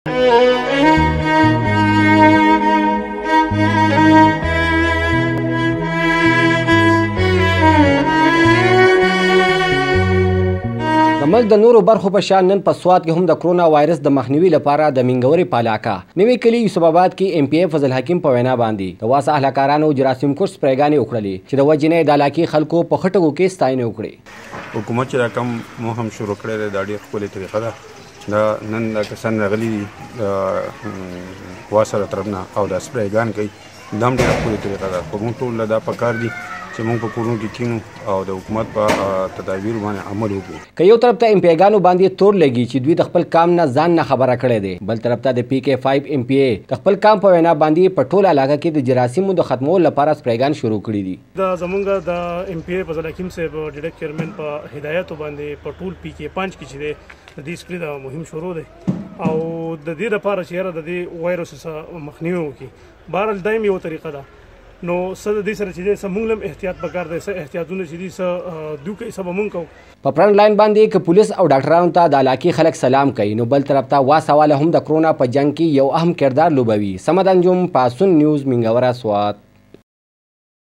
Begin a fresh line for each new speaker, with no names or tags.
د ملک د نورو برخو په شان نن په سوات کې هم د کرونا وایرس د مخنیوي لپاره د منګورې په علاقه نوي کلي یوسف آباد کې ام پی ای فضل حکیم په وینا باندې د واسه اهلکارانو جراثیم کش سپریګانې وکړلې چې د وجې نه د علاقې خلکو په خټکو کې ستاینه وکړې.
حکومت چې دا کم مو هم شروع کړی دی دا ډېر ښکلې طریقه ده. دا نن دا کسان راغلي دي واسه له طرف نه او دا سپریګان کوي دا هم ډېره ښکلې طریقه ده. خو موږ ټول له دا پکار دي چې موږ په کورونو کې کینو او د حکومت په تدابیر باندې عمل وکړو.
که یو طرف ته ام پی ایګانو باندې تور لګي چې دوی د خپل کام نه ځان نه خبره کړی دی، بل طرف ته د پی کې 5 ام پی ای د خپل کام په وینا باندې په ټول علاقه کې د جراثیمو د ختمولو لپاره سپریګان شروع کړي دي.
دا زمونږ د ام پی ای فضل حکیم صاحب ډیرکټ چیرمن په هدایت باندې په ټول پی کې 5 کې چې د دې سپری د مهم شروع دی او د دې لپاره چې د دې وایرس سره مخنیوي وکړي. بهرحال دا یو طریقه ده. نو څه د دې سره چې موږ هم احتیاط پکار دی، څه احتیاطونه چې دي څه دوی کوي څه به موږ کوو.
په فرنټ لاین باندې که پولیس او ډاکټرانو ته د علاقې خلک سلام کوي، نو بل طرف ته واسواله هم د کرونا په جنګ کې یو اهم کردار لوبوي. سمد انجم، پاسون نیوز، منګورا، سوات.